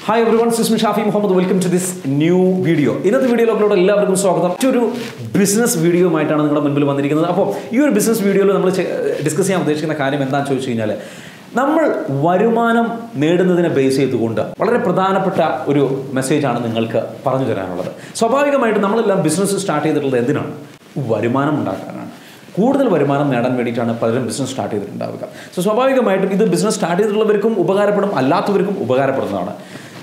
Hi everyone, this is Shafi Muhammed. Welcome to this new video. In this video, എല്ലാവർക്കും സ്വാഗതം. ഒരു business video ആയിട്ടാണ് നിങ്ങളുടെ മുൻപിൽ വന്നിരിക്കുന്നത്. അപ്പോൾ ഈ ഒരു ബിസിനസ് വീഡിയോയിൽ നമ്മൾ ഡിസ്കസ് ചെയ്യാൻ ഉദ്ദേശിക്കുന്ന കാര്യം എന്താണെന്ന് ചോദിച്ചു കഴിഞ്ഞാൽ നമ്മൾ വരുമാനം നേടുന്നതിനെ ബേസ് ചെയ്തുകൊണ്ട് വളരെ പ്രധാനപ്പെട്ട ഒരു മെസ്സേജാണ് നിങ്ങൾക്ക് പറഞ്ഞു തരാനുള്ളത്. സ്വാഭാവികമായിട്ട് നമ്മളെല്ലാം ബിസിനസ് സ്റ്റാർട്ട് ചെയ്തിട്ടുള്ളത് എന്തിനാണ്? വരുമാനം ഉണ്ടാക്കാനാണ്. കൂടുതൽ വരുമാനം നേടാൻ വേണ്ടിയിട്ടാണ് പലരും ബിസിനസ് സ്റ്റാർട്ട് ചെയ്തിട്ടുണ്ടാവുക. സ്വാഭാവികമായിട്ടും ഇത് ബിസിനസ് സ്റ്റാർട്ട് ചെയ്തിട്ടുള്ളവർക്കും ഉപകാരപ്പെടും, അല്ലാത്തവർക്കും ഉപകാരപ്പെടുന്നതാണ്.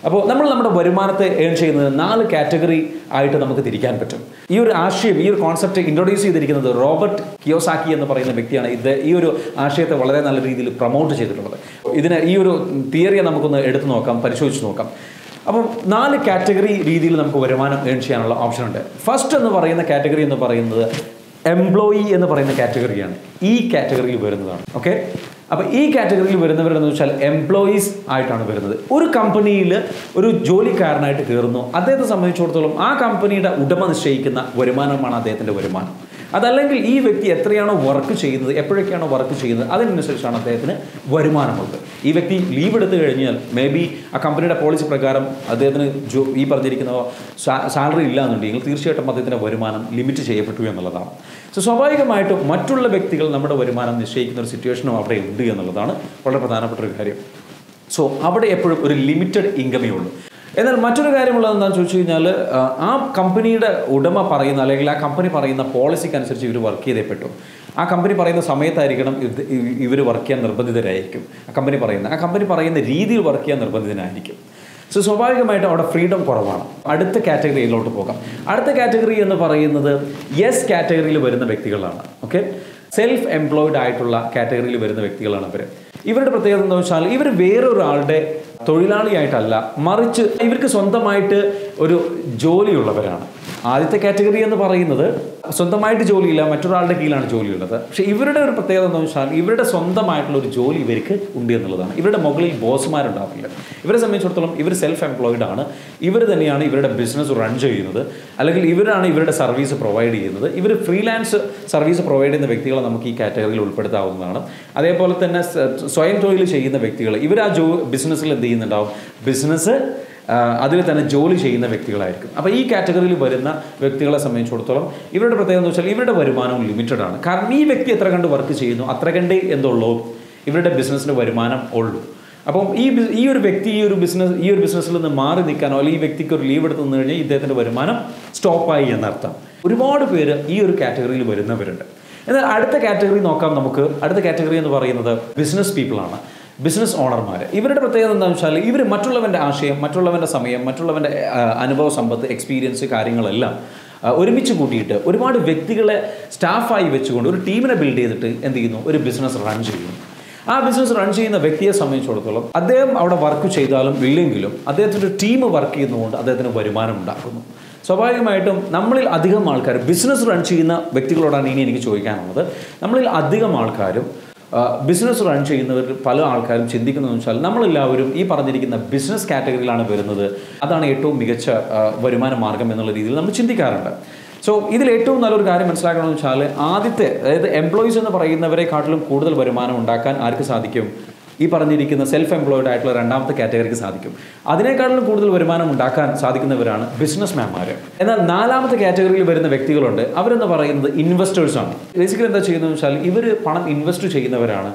അപ്പോൾ നമ്മുടെ വരുമാനത്തെ ഏൺ ചെയ്യുന്നത് 4 കാറ്റഗറി ആയിട്ട് നമുക്ക് തിരിക്കാൻ പറ്റും. ഈ ഒരു ആശയം, ഈ ഒരു കോൺസെപ്റ്റ് ഇൻട്രൊഡ്യൂസ് ചെയ്തിരിക്കുന്നത് റോബർട്ട് കിയോസാക്കി എന്ന് പറയുന്ന വ്യക്തിയാണ്. ഈ ഒരു ആശയത്തെ വളരെ നല്ല രീതിയിൽ പ്രൊമോട്ട് ചെയ്തിട്ടുള്ളത്. ഈ ഒരു തിയറിയെ നമുക്കൊന്ന് എടുത്തു നോക്കാം, പരിശോധിച്ച് നോക്കാം. അപ്പം 4 കാറ്റഗറി രീതിയിൽ നമുക്ക് വരുമാനം ഏൺ ചെയ്യാനുള്ള ഓപ്ഷൻ ഉണ്ട്. ഫസ്റ്റ് എന്ന് പറയുന്ന കാറ്റഗറി എന്ന് പറയുന്നത് എംപ്ലോയി എന്ന് പറയുന്ന കാറ്റഗറിയാണ്. ഈ കാറ്റഗറിയിൽ വരുന്നതാണ്. ഓക്കെ, അപ്പോൾ ഈ കാറ്റഗറിയിൽ വരുന്നവരെന്ന് വെച്ചാൽ എംപ്ലോയീസ് ആയിട്ടാണ് വരുന്നത്. ഒരു കമ്പനിയിൽ ഒരു ജോലിക്കാരനായിട്ട് കയറുന്നു. അദ്ദേഹത്തെ സംബന്ധിച്ചിടത്തോളം ആ കമ്പനിയുടെ ഉടമ നിശ്ചയിക്കുന്ന വരുമാനമാണ് അദ്ദേഹത്തിൻ്റെ വരുമാനം. അതല്ലെങ്കിൽ ഈ വ്യക്തി എത്രയാണോ വർക്ക് ചെയ്യുന്നത്, എപ്പോഴൊക്കെയാണോ വർക്ക് ചെയ്യുന്നത്, അതിനനുസരിച്ചാണ് അദ്ദേഹത്തിന് വരുമാനമുള്ളത്. ഈ വ്യക്തി ലീവ് എടുത്തു കഴിഞ്ഞാൽ മേ ബി ആ കമ്പനിയുടെ പോളിസി പ്രകാരം അദ്ദേഹത്തിന് ഈ പറഞ്ഞിരിക്കുന്ന സാലറി ഇല്ല എന്നുണ്ടെങ്കിൽ തീർച്ചയായിട്ടും അദ്ദേഹത്തിൻ്റെ വരുമാനം ലിമിറ്റ് ചെയ്യപ്പെട്ടു എന്നുള്ളതാണ്. സ്വാഭാവികമായിട്ടും മറ്റുള്ള വ്യക്തികൾ നമ്മുടെ വരുമാനം നിശ്ചയിക്കുന്ന ഒരു സിറ്റുവേഷനും അവിടെ ഉണ്ട് എന്നുള്ളതാണ് വളരെ പ്രധാനപ്പെട്ട ഒരു കാര്യം. അവിടെ എപ്പോഴും ഒരു ലിമിറ്റഡ് ഇൻകമേ ഉള്ളൂ. എന്നാൽ മറ്റൊരു കാര്യമുള്ളത് എന്താണെന്ന് ചോദിച്ചു കഴിഞ്ഞാൽ ആ കമ്പനിയുടെ ഉടമ പറയുന്ന അല്ലെങ്കിൽ ആ കമ്പനി പറയുന്ന പോളിസിക്ക് അനുസരിച്ച് ഇവർ വർക്ക് ചെയ്തേ പറ്റും. ആ കമ്പനി പറയുന്ന സമയത്തായിരിക്കണം ഇവർ വർക്ക് ചെയ്യാൻ നിർബന്ധിതരായിരിക്കും. ആ കമ്പനി പറയുന്ന രീതിയിൽ വർക്ക് ചെയ്യാൻ നിർബന്ധിതനായിരിക്കും. സ്വാഭാവികമായിട്ടും അവിടെ ഫ്രീഡം കുറവാണ്. അടുത്ത കാറ്റഗറിയിലോട്ട് പോകാം. അടുത്ത കാറ്റഗറി എന്ന് പറയുന്നത് യെസ് കാറ്റഗറിയിൽ വരുന്ന വ്യക്തികളാണ്. ഓക്കെ, സെൽഫ് എംപ്ലോയിഡ് ആയിട്ടുള്ള കാറ്റഗറിയിൽ വരുന്ന വ്യക്തികളാണ് ഇവർ. ഇവരുടെ പ്രത്യേകത എന്താ വെച്ചാൽ ഇവർ വേറൊരാളുടെ തൊഴിലാളിയായിട്ടല്ല, മറിച്ച് ഇവർക്ക് സ്വന്തമായിട്ട് ഒരു ജോലിയുള്ളവരാണ്. ആദ്യത്തെ കാറ്റഗറി എന്ന് പറയുന്നത് സ്വന്തമായിട്ട് ജോലിയില്ല, മറ്റൊരാളുടെ കീഴിലാണ് ജോലിയുള്ളത്. പക്ഷേ ഇവരുടെ ഒരു പ്രത്യേകത എന്താണെന്ന് വെച്ചാൽ ഇവരുടെ സ്വന്തമായിട്ടുള്ള ഒരു ജോലി ഇവർക്ക് ഉണ്ട് എന്നുള്ളതാണ്. ഇവരുടെ മുകളിൽ ബോസ്മാരുണ്ടാവില്ല. ഇവരെ സംബന്ധിച്ചിടത്തോളം ഇവർ സെൽഫ് എംപ്ലോയിഡ് ആണ്. ഇവർ തന്നെയാണ് ഇവരുടെ ബിസിനസ് റൺ ചെയ്യുന്നത്, അല്ലെങ്കിൽ ഇവരാണ് ഇവരുടെ സർവീസ് പ്രൊവൈഡ് ചെയ്യുന്നത്. ഇവർ ഫ്രീലാൻസ് സർവീസ് പ്രൊവൈഡ് ചെയ്യുന്ന വ്യക്തികളെ നമുക്ക് ഈ കാറ്റഗറിയിൽ ഉൾപ്പെടുത്താവുന്നതാണ്. അതേപോലെ തന്നെ സ്വയം തൊഴിൽ ചെയ്യുന്ന വ്യക്തികൾ, ഇവർ ആ ബിസിനസ്സിൽ എന്ത് ചെയ്യുന്നുണ്ടാവും, ബിസിനസ് അതിൽ തന്നെ ജോലി ചെയ്യുന്ന വ്യക്തികളായിരിക്കും. അപ്പോൾ ഈ കാറ്റഗറിയിൽ വരുന്ന വ്യക്തികളെ സംബന്ധിച്ചിടത്തോളം ഇവരുടെ പ്രത്യേകത എന്ന് വെച്ചാൽ ഇവരുടെ വരുമാനവും ലിമിറ്റഡ് ആണ്. കാരണം ഈ വ്യക്തി എത്ര കണ്ട് വർക്ക് ചെയ്യുന്നു അത്ര കണ്ടേ എന്തുള്ളൂ ഇവരുടെ ബിസിനസ്സിന് വരുമാനം ഉള്ളൂ. അപ്പം ഈ ഒരു വ്യക്തി ഈ ഒരു ബിസിനസ്സിൽ നിന്ന് മാറി നിൽക്കാനോ അല്ലെങ്കിൽ ഈ വ്യക്തിക്ക് ഒരു ലീവ് എടുത്ത് നിന്ന് കഴിഞ്ഞാൽ ഇദ്ദേഹത്തിൻ്റെ വരുമാനം സ്റ്റോപ്പായി എന്നർത്ഥം. ഒരുപാട് പേര് ഈ ഒരു കാറ്റഗറിയിൽ വരുന്നവരുണ്ട്. എന്നാൽ അടുത്ത കാറ്റഗറി നോക്കാം നമുക്ക്. അടുത്ത കാറ്റഗറി എന്ന് പറയുന്നത് ബിസിനസ് പീപ്പിളാണ്, ബിസിനസ് ഓണർമാർ. ഇവരുടെ പ്രത്യേകത എന്താണെന്ന് വെച്ചാൽ ഇവർ മറ്റുള്ളവൻ്റെ ആശയം, മറ്റുള്ളവൻ്റെ സമയം, മറ്റുള്ളവൻ്റെ അനുഭവ സമ്പത്ത്, എക്സ്പീരിയൻസ് കാര്യങ്ങളെല്ലാം ഒരുമിച്ച് കൂട്ടിയിട്ട് ഒരുപാട് വ്യക്തികളെ സ്റ്റാഫായി വെച്ചുകൊണ്ട് ഒരു ടീമിനെ ബിൽഡ് ചെയ്തിട്ട് എന്ത് ചെയ്യുന്നു, ഒരു ബിസിനസ് റൺ ചെയ്യുന്നു. ആ ബിസിനസ് റൺ ചെയ്യുന്ന വ്യക്തിയെ സംബന്ധിച്ചിടത്തോളം അദ്ദേഹം അവിടെ വർക്ക് ചെയ്താലും ഇല്ലെങ്കിലും അദ്ദേഹത്തിൻ്റെ ഒരു ടീം വർക്ക് ചെയ്യുന്നതുകൊണ്ട് അദ്ദേഹത്തിന് വരുമാനം ഉണ്ടാക്കുന്നു. സ്വാഭാവികമായിട്ടും നമ്മളിൽ അധികം ആൾക്കാർ ബിസിനസ് റൺ ചെയ്യുന്ന വ്യക്തികളോടാണ് ഇനി എനിക്ക് ചോദിക്കാനുള്ളത്. നമ്മളിൽ അധികം ആൾക്കാരും ബിസിനസ് റൺ ചെയ്യുന്നവർ പല ആൾക്കാരും ചിന്തിക്കുന്നതെന്ന് വെച്ചാൽ നമ്മളെല്ലാവരും ഈ പറഞ്ഞിരിക്കുന്ന ബിസിനസ് കാറ്റഗറിയിലാണ് വരുന്നത്, അതാണ് ഏറ്റവും മികച്ച വരുമാന മാർഗം എന്നുള്ള രീതിയിൽ നമ്മൾ ചിന്തിക്കാറുണ്ട്. ഇതിൽ ഏറ്റവും നല്ലൊരു കാര്യം മനസ്സിലാക്കണമെന്ന് വെച്ചാൽ ആദ്യത്തെ, അതായത് എംപ്ലോയീസ് എന്ന് പറയുന്നവരെക്കാട്ടിലും കൂടുതൽ വരുമാനം ഉണ്ടാക്കാൻ ആർക്ക് സാധിക്കും? ഈ പറഞ്ഞിരിക്കുന്ന സെൽഫ് എംപ്ലോയിഡ് ആയിട്ടുള്ള രണ്ടാമത്തെ കാറ്റഗറിക്ക് സാധിക്കും. അതിനേക്കാളും കൂടുതൽ വരുമാനം ഉണ്ടാക്കാൻ സാധിക്കുന്നവരാണ് ബിസിനസ് മാൻമാർ. എന്നാൽ 4ാമത്തെ കാറ്റഗറിയിൽ വരുന്ന വ്യക്തികളുണ്ട്. അവരെന്ന് പറയുന്നത് ഇൻവെസ്റ്റേഴ്സാണ്. ബേസിക്കലി എന്താ ചെയ്യുന്നതെന്ന് വെച്ചാൽ ഇവർ പണം ഇൻവെസ്റ്റ് ചെയ്യുന്നവരാണ്.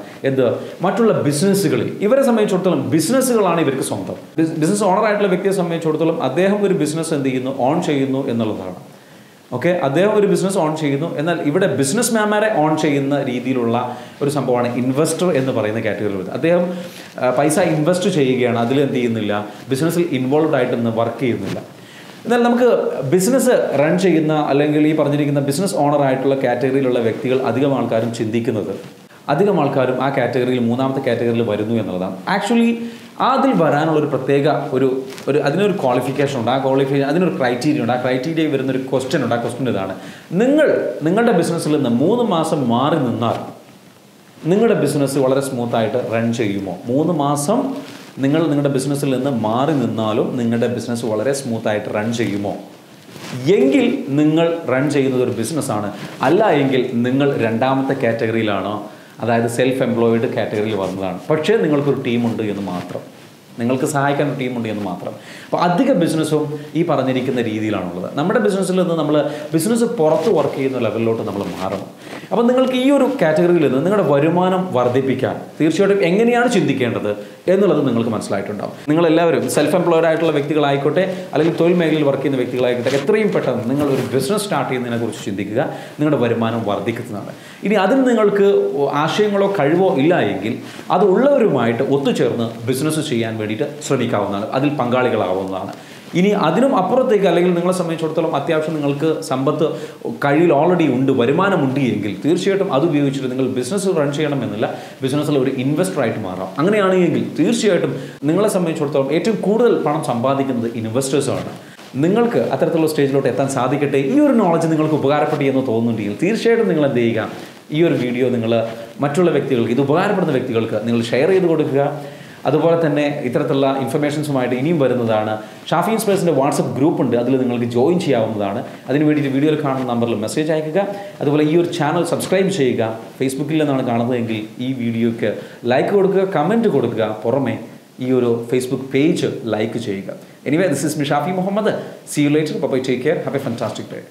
മറ്റുള്ള ബിസിനസ്സുകളിൽ. ഇവരെ സംബന്ധിച്ചിടത്തോളം ബിസിനസ്സുകളാണ് ഇവർക്ക് സ്വന്തം. ബിസിനസ് ഓണർ ആയിട്ടുള്ള വ്യക്തിയെ സംബന്ധിച്ചിടത്തോളം അദ്ദേഹം ഒരു ബിസിനസ് എന്ത് ചെയ്യുന്നു, ഓൺ ചെയ്യുന്നു എന്നുള്ളതാണ്. ഓക്കെ, അദ്ദേഹം ഒരു ബിസിനസ് ഓൺ ചെയ്യുന്നു. എന്നാൽ ഇവിടെ ബിസിനസ് മാൻമാരെ ഓൺ ചെയ്യുന്ന രീതിയിലുള്ള ഒരു സംഭവമാണ് ഇൻവെസ്റ്റർ എന്ന് പറയുന്ന കാറ്റഗറിയിൽ വരുന്നത്. അദ്ദേഹം പൈസ ഇൻവെസ്റ്റ് ചെയ്യുകയാണ്, അതിൽ എന്ത് ചെയ്യുന്നില്ല, ബിസിനസ്സിൽ ഇൻവോൾവ് ആയിട്ടൊന്നും വർക്ക് ചെയ്യുന്നില്ല. എന്നാൽ നമുക്ക് ബിസിനസ് റൺ ചെയ്യുന്ന അല്ലെങ്കിൽ ഈ പറഞ്ഞിരിക്കുന്ന ബിസിനസ് ഓണർ ആയിട്ടുള്ള കാറ്റഗറിയിലുള്ള വ്യക്തികൾ അധികം ആൾക്കാരും ചിന്തിക്കുന്നത്, അധികം ആൾക്കാരും ആ കാറ്റഗറിയിൽ 3ാമത്തെ കാറ്റഗറിയിൽ വരുന്നു എന്നുള്ളതാണ്. ആക്ച്വലി അതിൽ വരാനുള്ളൊരു പ്രത്യേക അതിനൊരു ക്വാളിഫിക്കേഷൻ ഉണ്ട്. അതിനൊരു ക്രൈറ്റീരിയ ഉണ്ട്. ആ ക്രൈറ്റീരിയയിൽ വരുന്നൊരു ക്വസ്റ്റ്യൻ ഉണ്ട്. ആ ക്വസ്റ്റ്യൻ ഇതാണ്: നിങ്ങളുടെ ബിസിനസ്സിൽ നിന്ന് 3 മാസം മാറി നിന്നാൽ നിങ്ങളുടെ ബിസിനസ് വളരെ സ്മൂത്തായിട്ട് റൺ ചെയ്യുമോ? 3 മാസം നിങ്ങളുടെ ബിസിനസ്സിൽ നിന്ന് മാറി നിന്നാലും നിങ്ങളുടെ ബിസിനസ് വളരെ സ്മൂത്തായിട്ട് റൺ ചെയ്യുമോ? എങ്കിൽ നിങ്ങൾ റൺ ചെയ്യുന്നത് ഒരു ബിസിനസ്സാണ്. അല്ല എങ്കിൽ നിങ്ങൾ 2ാമത്തെ കാറ്റഗറിയിലാണോ, അതായത് സെൽഫ് എംപ്ലോയിഡ് കാറ്റഗറിയിൽ വന്നതാണ്. പക്ഷേ നിങ്ങൾക്കൊരു ടീമുണ്ട് എന്ന് മാത്രം. നിങ്ങൾക്ക് സഹായിക്കാൻ ഒരു ടീമുണ്ട് എന്ന് മാത്രം. അപ്പോൾ അധിക ബിസിനസ്സും ഈ പറഞ്ഞിരിക്കുന്ന രീതിയിലാണുള്ളത്. നമ്മുടെ ബിസിനസ്സിൽ നിന്ന് നമ്മൾ ബിസിനസ് പുറത്ത് വർക്ക് ചെയ്യുന്ന ലെവലിലോട്ട് നമ്മൾ മാറണം. അപ്പോൾ നിങ്ങൾക്ക് ഈ ഒരു കാറ്റഗറിയിൽ നിന്ന് നിങ്ങളുടെ വരുമാനം വർദ്ധിപ്പിക്കാൻ തീർച്ചയായിട്ടും എങ്ങനെയാണ് ചിന്തിക്കേണ്ടത് എന്നുള്ളത് നിങ്ങൾക്ക് മനസ്സിലായിട്ടുണ്ടാവും. നിങ്ങളെല്ലാവരും സെൽഫ് എംപ്ലോയ്ഡ് ആയിട്ടുള്ള വ്യക്തികളായിക്കോട്ടെ, അല്ലെങ്കിൽ തൊഴിൽ മേഖലയിൽ വർക്ക് ചെയ്യുന്ന വ്യക്തികളായിക്കോട്ടെ, എത്രയും പെട്ടെന്ന് നിങ്ങൾ ഒരു ബിസിനസ് സ്റ്റാർട്ട് ചെയ്യുന്നതിനെക്കുറിച്ച് ചിന്തിക്കുക. നിങ്ങളുടെ വരുമാനം വർദ്ധിക്കുന്നതാണ്. ഇനി അതിന് നിങ്ങൾക്ക് ആശയങ്ങളോ കഴിവോ ഇല്ല എങ്കിൽ അത് ഉള്ളവരുമായിട്ട് ഒത്തുചേർന്ന് ബിസിനസ് ചെയ്യാൻ വേണ്ടിയിട്ട് ശ്രമിക്കാവുന്നതാണ്, അതിൽ പങ്കാളികളാവുന്നതാണ്. ഇനി അതിനും അപ്പുറത്തേക്ക്, അല്ലെങ്കിൽ നിങ്ങളെ സംബന്ധിച്ചിടത്തോളം അത്യാവശ്യം നിങ്ങൾക്ക് സമ്പത്ത് കയ്യിൽ ഓൾറെഡി ഉണ്ട്, വരുമാനമുണ്ട് എങ്കിൽ തീർച്ചയായിട്ടും അത് ഉപയോഗിച്ചിട്ട് നിങ്ങൾ ബിസിനസ് റൺ ചെയ്യണമെന്നില്ല, ബിസിനസ്സിൽ ഒരു ഇൻവെസ്റ്ററായിട്ട് മാറാം. അങ്ങനെയാണെങ്കിൽ തീർച്ചയായിട്ടും നിങ്ങളെ സംബന്ധിച്ചിടത്തോളം ഏറ്റവും കൂടുതൽ പണം സമ്പാദിക്കുന്നത് ഇൻവെസ്റ്റേഴ്സാണ്. നിങ്ങൾക്ക് അത്തരത്തിലുള്ള സ്റ്റേജിലോട്ട് എത്താൻ സാധിക്കട്ടെ. ഈ ഒരു നോളജ് നിങ്ങൾക്ക് ഉപകാരപ്പെട്ടു എന്ന് തോന്നുന്നുണ്ടെങ്കിൽ തീർച്ചയായിട്ടും നിങ്ങൾ എന്ത് ചെയ്യുക, ഈ ഒരു വീഡിയോ നിങ്ങൾ മറ്റുള്ള വ്യക്തികൾക്ക്, ഇത് ഉപകാരപ്പെടുന്ന വ്യക്തികൾക്ക് നിങ്ങൾ ഷെയർ ചെയ്ത് കൊടുക്കുക. അതുപോലെ തന്നെ ഇത്തരത്തിലുള്ള ഇൻഫർമേഷൻസുമായിട്ട് ഇനിയും വരുന്നതാണ്. ഷാഫി ഇൻസ്പയേഴ്സിൻ്റെ വാട്സപ്പ് ഗ്രൂപ്പ് ഉണ്ട്, അതിൽ നിങ്ങൾക്ക് ജോയിൻ ചെയ്യാവുന്നതാണ്. അതിന് വേണ്ടിയിട്ട് വീഡിയോയിൽ കാണുന്ന നമ്പറിൽ മെസ്സേജ് അയക്കുക. അതുപോലെ ഈ ഒരു ചാനൽ സബ്സ്ക്രൈബ് ചെയ്യുക. ഫേസ്ബുക്കിൽ നിന്നാണ് കാണുന്നതെങ്കിൽ ഈ വീഡിയോയ്ക്ക് ലൈക്ക് കൊടുക്കുക, കമൻറ്റ് കൊടുക്കുക. പുറമെ ഈ ഒരു ഫേസ്ബുക്ക് പേജ് ലൈക്ക് ചെയ്യുക. Anyway, this is me Shafi Muhammad. See you later. Bye. Take care. Have a fantastic day.